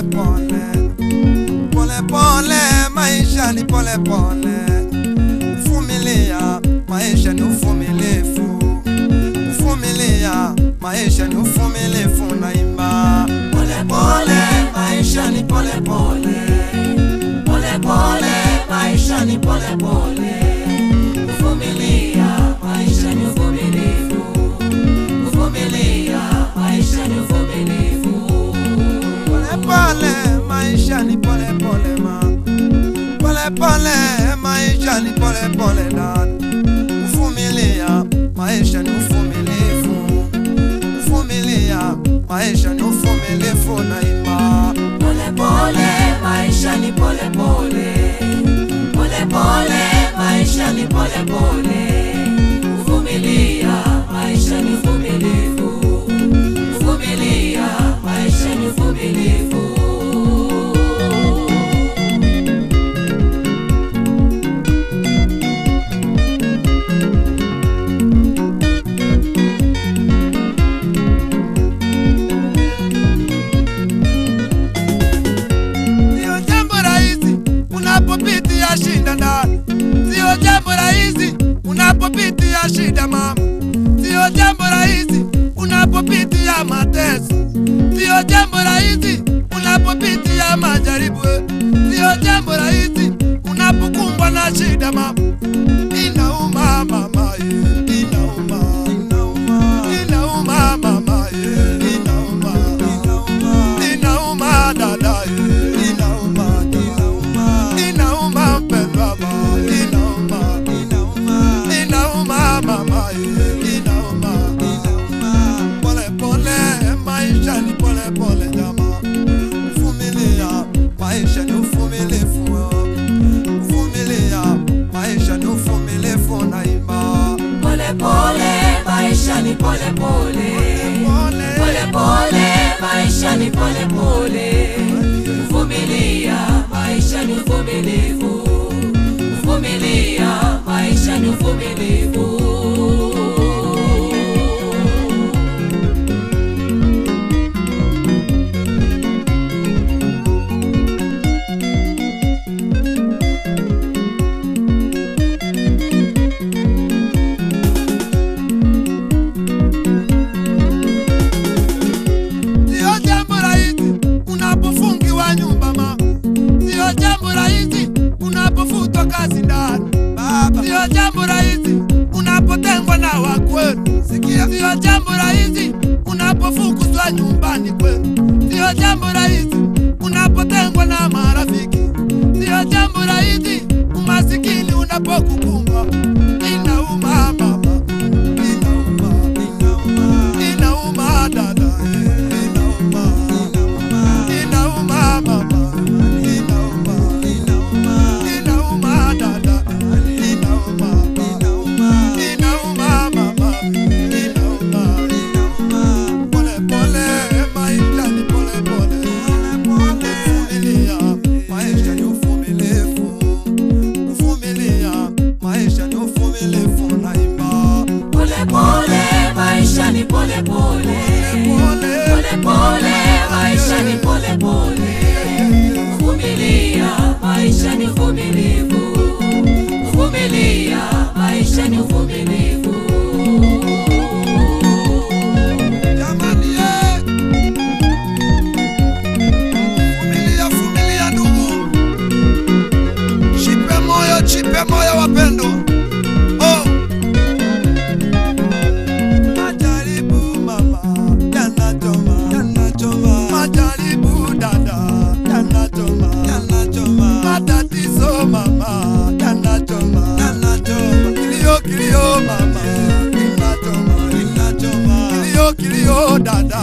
pole pole, pole pole, maisha ni pole pole. Vumilia, maisha ni uvumilivu. Vumilia, maisha ni uvumilivu naimba. Pole pole, maisha ni pole pole. Pole pole, maisha ni pole pole. Vumilia, maisha ni uvumilivu. Vumilia, maisha ni uvumilivu. Pole pole, maisha ni pole pole ma. Pole pole, maisha ni pole pole dad. Vumilia, maisha ni uvumilivu. Vumilia, maisha ni uvumilivu naimba. Pole pole, maisha ni pole pole. Pole pole, maisha ni pole pole. Vumilia, maisha ni uvumilivu. Vumilia, maisha ni uvumilivu. Sio jambo rahisi unapopitia shida ndani. Sio jambo rahisi unapopitia shida mama. Sio jambo rahisi unapopitia mateso. Sio jambo rahisi unapopitia majaribu. Sio jambo rahisi unapokumbwa na shida mama. Inauma mama, inauma, inauma, inauma mama, inauma, inauma, inauma dada, inauma, inauma, inauma mpendwa baba, inauma, inauma, inauma mama, inauma, inauma. Pole pole, maisha ni pole pole jamaa. Vumilia, maisha ni uvumilivu. Vumilia, maisha ni uvumilivu naimba. Pole pole, maisha ni pole pole. Pole pole, maisha ni pole pole. Vumilia, maisha ni uvumilivu. Vumilia, maisha ni uvumilivu. Sio jambo rahisi unapofungiwa nyumba ma. Sio jambo rahisi unapofutwa kazi ndani baba. Sio jambo rahisi unapotengwa na wakwenu. Sikia, sio jambo rahisi unapofukuzwa nyumbani kwenu. Sio jambo rahisi unapotengwa na marafiki. Sio jambo rahisi umasikini unapokukumba. Inauma mama, inauma, inauma, inauma dada, inauma, inauma, inauma mama, inauma, inauma, inauma dada, inauma, inauma, inauma mama, inauma, inauma. Pole pole, maisha ni pole pole. Vumilia, maisha ni uvumilivu. Vumilia, maisha ni uvumilivu naimba. Pole pole, maisha ni pole pole. Pole pole, maisha ni pole pole. Vumilia, maisha ni uvumilivu. Vumilia, maisha ni uvumilivu. Jamani ye, vumilia, vumilia ndugu. Chipe moyo wapendo. Oh, majaribu mama, yanachoma, yanachoma. Majaribu dada, yanachoma, yanachoma. Matatizo mama, yanachoma, yanachoma. Kilio, kilio mama, inachoma, inachoma. Kilio, kilio dada,